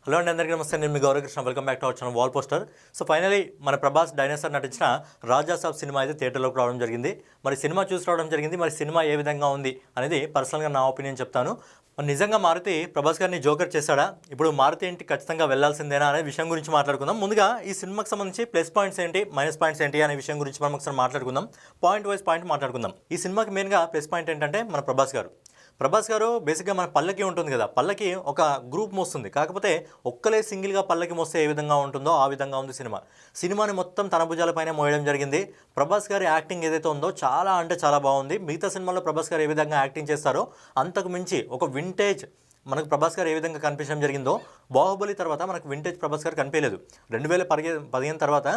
Hello అండి, అందరికీ నమస్తే. నేను మీ Gauravkrishna. Welcome back to our channel wall poster. So finally మన ప్రభాస్ డైనోసార్ నటించిన రాజా సాబ్ సినిమా అయితే థియేటర్లోకి రావడం జరిగింది. మరి సినిమా చూసి రావడం జరిగింది. మరి సినిమా ఏ విధంగా ఉంది అనేది పర్సనల్గా నా ఒపీనియన్ చెప్తాను. మరి నిజంగా మారుతి ప్రభాస్ గారిని జోకర్ చేశాడా? ఇప్పుడు మారుతి ఏంటి ఖచ్చితంగా వెళ్లాల్సిందేనా అనే విషయం గురించి మాట్లాడుకుందాం. ముందుగా ఈ సినిమాకి సంబంధించి ప్లస్ పాయింట్స్ ఏంటి, మైనస్ పాయింట్స్ ఏంటి అనే విషయం గురించి మనం ఒకసారి మాట్లాడుకుందాం. పాయింట్ వైజ్ పాయింట్ మాట్లాడుకుందాం. ఈ సినిమాకి మెయిన్గా ప్లస్ పాయింట్ ఏంటంటే మన ప్రభాస్ గారు బేసిక్గా మన పల్లకి ఉంటుంది కదా, పల్లకి ఒక గ్రూప్ మోస్తుంది. కాకపోతే ఒక్కలే సింగిల్గా పల్లకి మోస్తే ఏ విధంగా ఉంటుందో ఆ విధంగా ఉంది సినిమాని మొత్తం తన భుజాలపైన మోయడం జరిగింది. ప్రభాస్ గారి యాక్టింగ్ ఏదైతే ఉందో చాలా అంటే చాలా బాగుంది. మిగతా సినిమాల్లో ప్రభాస్ గారు ఏ విధంగా యాక్టింగ్ చేస్తారో అంతకు మించి ఒక వింటేజ్ మనకు ప్రభాస్ గారు ఏ విధంగా కనిపించడం జరిగిందో, బాహుబలి తర్వాత మనకు వింటేజ్ ప్రభాస్ గారు కనిపించలేదు. 2015 తర్వాత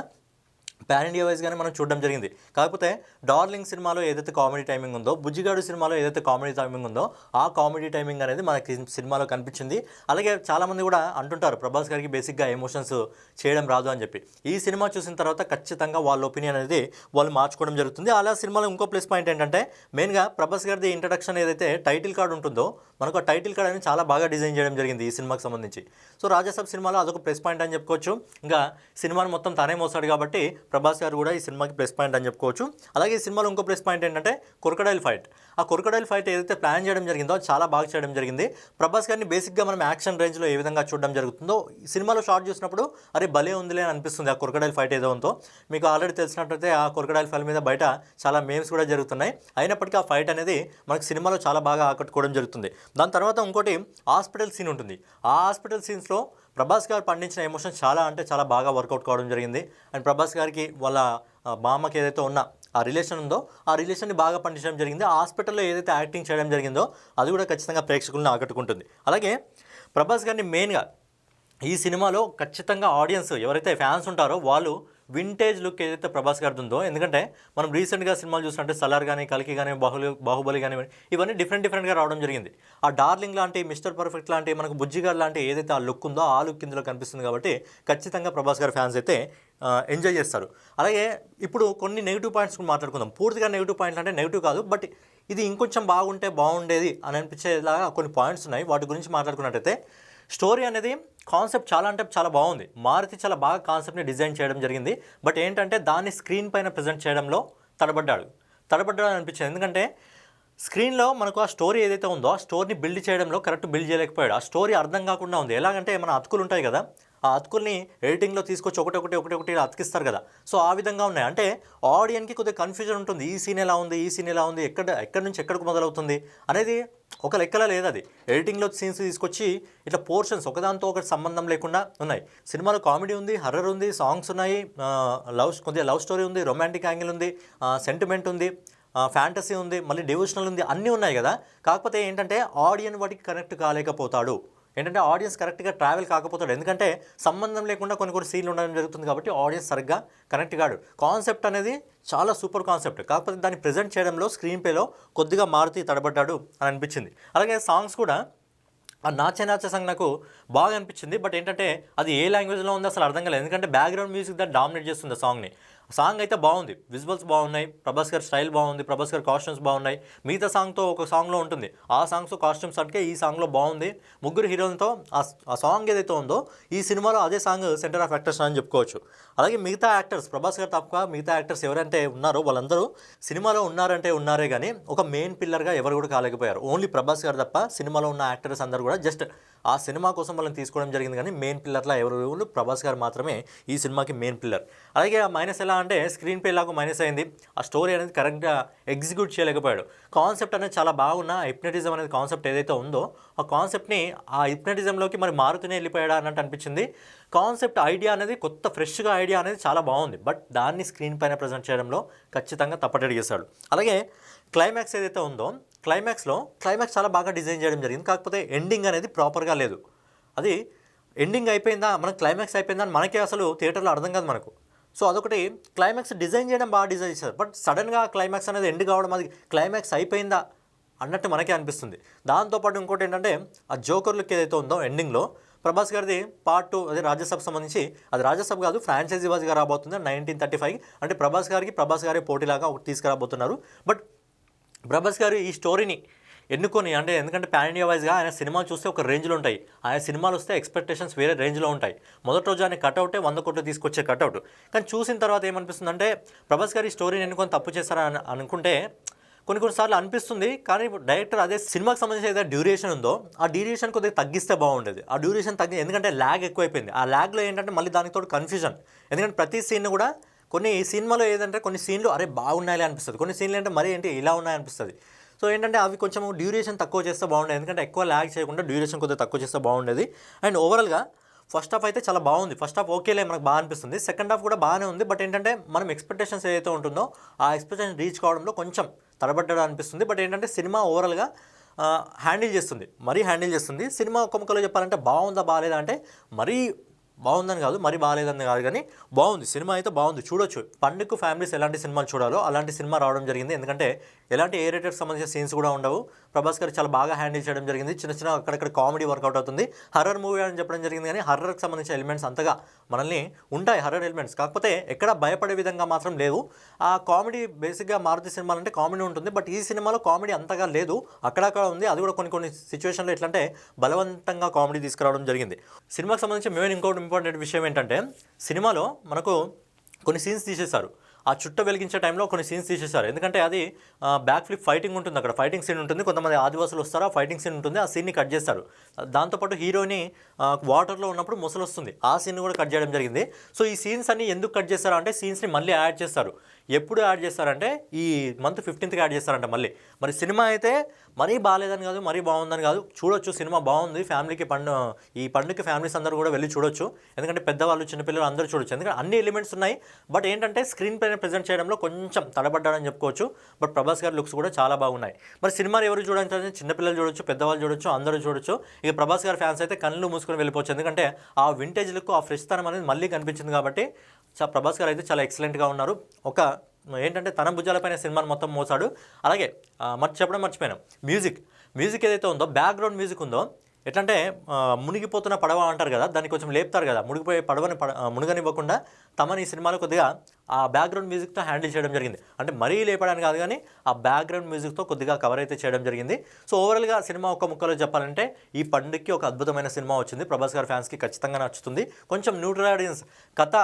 పాన్ ఇండియా వైజ్గానే మనం చూడడం జరిగింది. కాకపోతే డార్లింగ్ సినిమాలో ఏదైతే కామెడీ టైమింగ్ ఉందో, బుజ్జిగాడు సినిమాలో ఏదైతే కామెడీ టైమింగ్ ఉందో ఆ కామెడీ టైమింగ్ అనేది మనకి సినిమాలో కనిపించింది. అలాగే చాలామంది కూడా అంటుంటారు ప్రభాస్ గారికి బేసిక్గా ఎమోషన్స్ చేయడం రాదు అని చెప్పి. ఈ సినిమా చూసిన తర్వాత ఖచ్చితంగా వాళ్ళ ఒపీనియన్ అనేది వాళ్ళు మార్చుకోవడం జరుగుతుంది. అలా సినిమాలో ఇంకో ప్లస్ పాయింట్ ఏంటంటే మెయిన్గా ప్రభాస్ గారిది ఇంట్రడక్షన్ ఏదైతే టైటిల్ కార్డ్ ఉంటుందో మనకు ఆ టైటిల్ కార్డ్ అనేది చాలా బాగా డిజైన్ చేయడం జరిగింది ఈ సినిమాకి సంబంధించి. సో రాజాసాబ్ సినిమాలో అదొక ప్లస్ పాయింట్ అని చెప్పుకోవచ్చు. ఇంకా సినిమాని మొత్తం తానే మోస్తాడు కాబట్టి ప్రభాస్ గారు కూడా ఈ సినిమాకి ప్లస్ పాయింట్ అని చెప్పుకోవచ్చు. అలాగే ఈ సినిమాలో ఇంకో ప్లస్ పాయింట్ ఏంటంటే క్రొకడైల్ ఫైట్. ఆ క్రొకడైల్ ఫైట్ ఏదైతే ప్లాన్ చేయడం జరిగిందో చాలా బాగా చేయడం జరిగింది. ప్రభాస్ గారిని బేసిక్గా మనం యాక్షన్ రేంజ్లో ఏ విధంగా చూడడం జరుగుతుందో ఈ సినిమాలో షాట్ చూసినప్పుడు అరే భలే ఉందిలే అని అనిపిస్తుంది. ఆ క్రొకడైల్ ఫైట్ ఏదో ఉందో మీకు ఆల్రెడీ తెలిసినట్లయితే ఆ క్రొకడైల్ ఫైట్ మీద బయట చాలా మేమ్స్ కూడా జరుగుతున్నాయి. అయినప్పటికీ ఆ ఫైట్ అనేది మనకు సినిమాలో చాలా బాగా ఆకట్టుకోవడం జరుగుతుంది. దాని తర్వాత ఇంకోటి హాస్పిటల్ సీన్ ఉంటుంది. ఆ హాస్పిటల్ సీన్స్లో ప్రభాస్ గారు పండించిన ఎమోషన్స్ చాలా అంటే చాలా బాగా వర్కౌట్ కావడం జరిగింది. అండ్ ప్రభాస్ గారికి వాళ్ళ బామ్మకి ఏదైతే ఉన్న ఆ రిలేషన్ ఉందో ఆ రిలేషన్ని బాగా పండించడం జరిగింది. ఆ హాస్పిటల్లో ఏదైతే యాక్టింగ్ చేయడం జరిగిందో అది కూడా ఖచ్చితంగా ప్రేక్షకులను ఆకట్టుకుంటుంది. అలాగే ప్రభాస్ గారిని మెయిన్గా ఈ సినిమాలో ఖచ్చితంగా ఆడియన్స్ ఎవరైతే ఫ్యాన్స్ ఉంటారో వాళ్ళు వింటేజ్ లుక్ ఏదైతే ప్రభాస్ గారిది ఉందో, ఎందుకంటే మనం రీసెంట్గా సినిమాలు చూస్తుంటే సలార్ కానీ, కల్కి కానీ, బాహుబలి కానీ ఇవన్నీ డిఫరెంట్గా రావడం జరిగింది. ఆ డార్లింగ్ లాంటి, మిస్టర్ పర్ఫెక్ట్ లాంటి, మనకు బుజ్జిగాడ్ లాంటి ఏదైతే ఆ లుక్ ఉందో ఆ లుక్ ఇందులో కనిపిస్తుంది. కాబట్టి ఖచ్చితంగా ప్రభాస్ గారి ఫ్యాన్స్ అయితే ఎంజాయ్ చేస్తారు. అలాగే ఇప్పుడు కొన్ని నెగిటివ్ పాయింట్స్ మాట్లాడుకుందాం. పూర్తిగా నెగిటివ్ పాయింట్లు అంటే నెగిటివ్ కాదు, బట్ ఇది ఇంకొంచెం బాగుంటే బాగుండేది అని అనిపించేలాగా కొన్ని పాయింట్స్ ఉన్నాయి. వాటి గురించి మాట్లాడుకున్నట్టయితే స్టోరీ అనేది కాన్సెప్ట్ చాలా అంటే చాలా బాగుంది. మారుతి చాలా బాగా కాన్సెప్ట్ని డిజైన్ చేయడం జరిగింది. బట్ ఏంటంటే దాన్ని స్క్రీన్ పైన ప్రజెంట్ చేయడంలో తడబడ్డాడు అనిపించింది. ఎందుకంటే స్క్రీన్లో మనకు ఆ స్టోరీ ఏదైతే ఉందో ఆ స్టోరీని బిల్డ్ చేయడంలో కరెక్ట్ బిల్డ్ చేయలేకపోయాడు. ఆ స్టోరీ అర్థం కాకుండా ఉంది. ఎలాగంటే మన అతుకులు ఉంటాయి కదా, ఆ అతుకుల్ని ఎడిటింగ్లో తీసుకొచ్చి ఒకటి అతికిస్తారు కదా, సో ఆ విధంగా ఉన్నాయి. అంటే ఆడియన్కి కొద్దిగా కన్ఫ్యూజన్ ఉంటుంది. ఈ సీన్ ఎలా ఉంది, ఎక్కడి నుంచి ఎక్కడికి మొదలవుతుంది అనేది ఒక లెక్కలా లేదు. అది ఎడిటింగ్లో సీన్స్ తీసుకొచ్చి ఇట్లా పోర్షన్స్ ఒకదాంతో ఒకటి సంబంధం లేకుండా ఉన్నాయి. సినిమాలో కామెడీ ఉంది, హర్రర్ ఉంది, సాంగ్స్ ఉన్నాయి, కొద్దిగా లవ్ స్టోరీ ఉంది, రొమాంటిక్ యాంగిల్ ఉంది, సెంటిమెంట్ ఉంది, ఫ్యాంటసీ ఉంది, మళ్ళీ డివోషనల్ ఉంది, అన్నీ ఉన్నాయి కదా. కాకపోతే ఏంటంటే ఆడియన్ వాటికి కనెక్ట్ కాలేకపోతాడు. ఏంటంటే ఆడియన్స్ కరెక్ట్గా ట్రావెల్ కాకపోతాడు. ఎందుకంటే సంబంధం లేకుండా కొన్ని సీన్లు ఉండడం జరుగుతుంది కాబట్టి ఆడియన్స్ సరిగ్గా కనెక్ట్ కాడు. కాన్సెప్ట్ అనేది చాలా సూపర్ కాన్సెప్ట్, కాకపోతే దాన్ని ప్రజెంట్ చేయడంలో స్క్రీన్ ప్లేలో కొద్దిగా మారుతి తడబడ్డాడు అని అనిపించింది. అలాగే సాంగ్స్ కూడా ఆ నాచే సాంగ్ నాకు బాగా అనిపించింది. బట్ ఏంటంటే అది ఏ లాంగ్వేజ్లో ఉందో అసలు అర్థం కాలేదు. ఎందుకంటే బ్యాక్గ్రౌండ్ మ్యూజిక్ దాన్ని డామినేట్ చేస్తుంది సాంగ్ని. సాంగ్ అయితే బాగుంది, విజువల్స్ బాగున్నాయి, ప్రభాస్ గారి స్టైల్ బాగుంది, ప్రభాస్ గారి కాస్ట్యూమ్స్ బాగున్నాయి. మిగతా సాంగ్తో ఒక సాంగ్లో ఉంటుంది, ఆ సాంగ్స్ కాస్ట్యూమ్స్ అంటే ఈ సాంగ్లో బాగుంది. ముగ్గురు హీరోలతో ఆ సాంగ్ ఏదైతే ఉందో ఈ సినిమాలో అదే సాంగ్ సెంటర్ ఆఫ్ యాక్టర్స్ అని చెప్పుకోవచ్చు. అలాగే మిగతా యాక్టర్స్ ప్రభాస్ గారు తప్ప మిగతా యాక్టర్స్ ఎవరంటే ఉన్నారో వాళ్ళందరూ సినిమాలో ఉన్నారే కానీ ఒక మెయిన్ పిల్లర్గా ఎవరు కూడా కాలేకపోయారు. ఓన్లీ ప్రభాస్ గారు తప్ప సినిమాలో ఉన్న యాక్టర్స్ అందరూ కూడా జస్ట్ ఆ సినిమా కోసం వాళ్ళని తీసుకోవడం జరిగింది. కానీ మెయిన్ పిల్లర్లా ఎవరు ప్రభాస్ గారు మాత్రమే ఈ సినిమాకి మెయిన్ పిల్లర్. అలాగే ఆ మైనస్ ఎలా అంటే స్క్రీన్ ప్లే లాగా మైనస్ అయింది. ఆ స్టోరీ అనేది కరెక్ట్గా ఎగ్జిక్యూట్ చేయలేకపోయాడు. కాన్సెప్ట్ అనేది చాలా బాగున్న హిప్నటిజం అనేది కాన్సెప్ట్ ఏదైతే ఉందో ఆ కాన్సెప్ట్ని ఆ హిప్నటిజంలోకి మరి మారుతూనే వెళ్ళిపోయాడా అన్నట్టు అనిపించింది. కాన్సెప్ట్ ఐడియా అనేది కొత్త ఫ్రెష్గా ఐడియా అనేది చాలా బాగుంది. బట్ దాన్ని స్క్రీన్ పైన ప్రజెంట్ చేయడంలో ఖచ్చితంగా తప్పటడిగేశాడు. అలాగే క్లైమాక్స్ ఏదైతే ఉందో క్లైమాక్స్ చాలా బాగా డిజైన్ చేయడం జరిగింది. కాకపోతే ఎండింగ్ అనేది ప్రాపర్గా లేదు. అది ఎండింగ్ అయిపోయిందా, మనకు క్లైమాక్స్ అయిపోయిందా అని మనకే అసలు థియేటర్లో అర్థం కాదు మనకు. సో అదొకటి, క్లైమాక్స్ డిజైన్ చేయడం బాగా డిజైన్ చేశారు. బట్ సడన్గా క్లైమాక్స్ అనేది ఎండ్ కావడం, అది క్లైమాక్స్ అయిపోయిందా అన్నట్టు మనకే అనిపిస్తుంది. దాంతోపాటు ఇంకోటి ఏంటంటే ఆ జోకర్ లుక్ ఏదైతే ఉందో ఎండింగ్లో ప్రభాస్ గారిది పార్ట్ 2 అదే రాజ్యసభ సంబంధించి, అది రాజ్యసభ కాదు ఫ్రాంచైజీ వాజ్గా రాబోతుంది 1935. అంటే ప్రభాస్ గారే పోటీలాగా ఒకటి తీసుకురాబోతున్నారు. బట్ ప్రభాస్ గారు ఈ స్టోరీని ఎన్నుకొని అంటే ఎందుకంటే పాన్ ఇండియా వైజ్గా ఆయన సినిమాలు చూస్తే ఒక రేంజ్లో ఉంటాయి. ఆయన సినిమాలు వస్తే ఎక్స్పెక్టేషన్స్ వేరే రేంజ్లో ఉంటాయి. మొదటి రోజు ఆయన కట్అవుటే 100 కోట్లు తీసుకొచ్చే కట్అవుట్. కానీ చూసిన తర్వాత ఏమనిపిస్తుందంటే ప్రభాస్ గారి స్టోరీని ఎన్నుకొని తప్పు చేస్తారని అనుకుంటే కొన్నిసార్లు అనిపిస్తుంది. కానీ డైరెక్టర్ అదే సినిమాకి సంబంధించి ఏదైతే డ్యూరేషన్ ఉందో ఆ డ్యూరేషన్ కొద్దిగా తగ్గిస్తే బాగుండేది. ఆ డ్యూరేషన్ ఎందుకంటే ల్యాగ్ ఎక్కువైపోయింది. ఆ ల్యాగ్లో ఏంటంటే మళ్ళీ దానికి తోడు కన్ఫ్యూజన్. ఎందుకంటే ప్రతి సీన్ కూడా కొన్ని సినిమాలో ఏదంటే కొన్ని సీన్లు అరే బాగున్నాయి అనిపిస్తుంది, కొన్ని సీన్లు అంటే మరీ ఏంటి ఇలా ఉన్నాయి అనిపిస్తుంది. సో ఏంటంటే అవి కొంచెం డ్యూరేషన్ తక్కువ చేస్తే బాగుండేది. ఎందుకంటే ఎక్కువ ల్యాగ్ చేయకుండా డ్యూరేషన్ కొద్దిగా తక్కువ చేస్తే బాగుండేది. అండ్ ఓవరాల్గా ఫస్ట్ హాఫ్ అయితే చాలా బాగుంది. ఫస్ట్ హాఫ్ ఓకేలే మనకు బాగా అనిపిస్తుంది. సెకండ్ హాఫ్ కూడా బాగానే ఉంది. బట్ ఏంటంటే మనం ఎక్స్పెక్టేషన్స్ ఏదైతే ఉంటుందో ఆ ఎక్స్పెక్టేషన్ రీచ్ కావడంలో కొంచెం తడబడ్డా అనిపిస్తుంది. బట్ ఏంటంటే సినిమా ఓవరాల్గా హ్యాండిల్ చేస్తుంది. సినిమా ఒక ముక్కలో చెప్పాలంటే బాగుందా బాగాలేదా అంటే మరీ బాగుందని కాదు, మరీ బాగాలేదని కాదు, కానీ బాగుంది. సినిమా అయితే బాగుంది, చూడొచ్చు. పండుగ ఫ్యామిలీస్ ఎలాంటి సినిమాలు చూడాలో అలాంటి సినిమా రావడం జరిగింది. ఎందుకంటే ఎలాంటి ఏ రేటెడ్ సంబంధించిన సీన్స్ కూడా ఉండవు. ప్రభాస్ గారు చాలా బాగా హ్యాండిల్ చేయడం జరిగింది. చిన్న అక్కడక్కడ కామెడీ వర్కౌట్ అవుతుంది. హర్రర్ మూవీ అని చెప్పడం జరిగింది, కానీ హర్రర్కి సంబంధించిన ఎలిమెంట్స్ అంతగా మనల్ని ఉంటాయి. హర్రర్ ఎలిమెంట్స్ కాకపోతే ఎక్కడ భయపడే విధంగా మాత్రం లేవు. ఆ కామెడీ బేసిక్గా మారుతి సినిమాలు అంటే కామెడీ ఉంటుంది. బట్ ఈ సినిమాలో కామెడీ అంతగా లేదు, అక్కడక్కడ ఉంది. అది కూడా కొన్ని సిచ్యువేషన్లో ఎట్లంటే బలవంతంగా కామెడీ తీసుకురావడం జరిగింది. సినిమాకి సంబంధించి మెయిన్ ఇంకోటి ఇంపార్టెంట్ విషయం ఏంటంటే సినిమాలో మనకు కొన్ని సీన్స్ తీసేశారు. ఆ చుట్ట వెలిగించే టైంలో కొన్ని సీన్స్ తీసేశారు. ఎందుకంటే అది బ్యాక్ ఫ్లిప్ ఫైటింగ్ ఉంటుంది, అక్కడ ఫైటింగ్ సీన్ ఉంటుంది. కొంతమంది ఆదివాసులు వస్తారు, ఆ ఫైటింగ్ సీన్ ఉంటుంది. ఆ సీన్ని కట్ చేస్తారు. దాంతోపాటు హీరోని వాటర్లో ఉన్నప్పుడు ముసలు వస్తుంది, ఆ సీన్ కూడా కట్ చేయడం జరిగింది. సో ఈ సీన్స్ అన్ని ఎందుకు కట్ చేస్తారు అంటే సీన్స్ని మళ్ళీ యాడ్ చేస్తారు. ఎప్పుడు యాడ్ చేస్తారంటే ఈ మంత్ 15th యాడ్ చేస్తారంట మళ్ళీ. మరి సినిమా అయితే మరీ బాగాలేదని కాదు, మరీ బాగుందని కాదు, చూడొచ్చు. సినిమా బాగుంది. ఫ్యామిలీకి ఈ పండుగకి ఫ్యామిలీస్ అందరూ కూడా వెళ్ళి చూడొచ్చు. ఎందుకంటే పెద్దవాళ్ళు చిన్నపిల్లలు అందరూ చూడొచ్చు. ఎందుకంటే అన్ని ఎలిమెంట్స్ ఉన్నాయి. బట్ ఏంటంటే స్క్రీన్ పైన ప్రజెంట్ చేయడంలో కొంచెం తడబడ్డాడని చెప్పుకోవచ్చు. బట్ ప్రభాస్ గారి లుక్స్ కూడా చాలా బాగున్నాయి. మరి సినిమాలు ఎవరు చూడాలంటే చిన్నపిల్లలు చూడొచ్చు, పెద్దవాళ్ళు చూడొచ్చు, అందరూ చూడొచ్చు. ఇక ప్రభాస్ గారి ఫ్యాన్స్ అయితే కళ్ళు మూసుకొని వెళ్ళిపోవచ్చు. ఎందుకంటే ఆ వింటేజ్ లుక్, ఆ ఫ్రెష్ తనం అనేది మళ్ళీ కనిపించింది. కాబట్టి ప్రభాస్ గారు అయితే చాలా ఎక్సలెంట్గా ఉన్నారు. ఒక ఏంటంటే తన భుజాలపైన సినిమాను మొత్తం మోసాడు. అలాగే చెప్పడం మర్చిపోయాను, మ్యూజిక్ ఏదైతే ఉందో, బ్యాక్గ్రౌండ్ మ్యూజిక్ ఉందో, ఎట్లంటే మునిగిపోతున్న పడవ అంటారు కదా, దాన్ని కొంచెం లేపుతారు కదా, మునిగిపోయే పడవని మునగనివ్వకుండా తమని ఈ సినిమాలో కొద్దిగా ఆ బ్యాక్గ్రౌండ్ మ్యూజిక్తో హ్యాండిల్ చేయడం జరిగింది. అంటే మరీ లేపడానికి కాదు, కానీ ఆ బ్యాక్గ్రౌండ్ మ్యూజిక్తో కొద్దిగా కవర్ అయితే చేయడం జరిగింది. సో ఓవరాల్గా సినిమా ఒక ముక్కలో చెప్పాలంటే ఈ పండుగకి ఒక అద్భుతమైన సినిమా వచ్చింది. ప్రభాస్ గారి ఫ్యాన్స్కి ఖచ్చితంగా నచ్చుతుంది. కొంచెం న్యూట్రల్ ఆడియన్స్, కథ,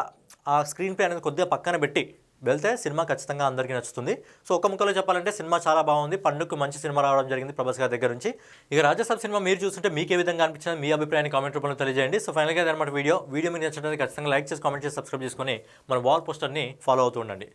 ఆ స్క్రీన్ ప్లే అనేది కొద్దిగా పక్కన పెట్టి వెళ్తే సినిమా ఖచ్చితంగా అందరికీ నచ్చుతుంది. సో ఒక ముక్కలో చెప్పాలంటే సినిమా చాలా బాగుంది. పండుగకు మంచి సినిమా రావడం జరిగింది ప్రభాస్ గారి దగ్గర నుంచి. ఇక రాజాసాబ్ సినిమా మీరు చూస్తుంటే మీకు ఏ విధంగా అనిపించింది, మీ అభిప్రాయాన్ని కామెంట్ రూపంలో తెలియజేయండి. సో ఫైనల్గా అదనమాట వీడియో మీకు నచ్చినట్లయితే ఖచ్చితంగా లైక్ చేసి, కామెంట్ చేసి, సబ్స్క్రైబ్ చేసుకొని మన వాల్ పోస్టర్ని ఫాలో అవుతూ ఉండండి.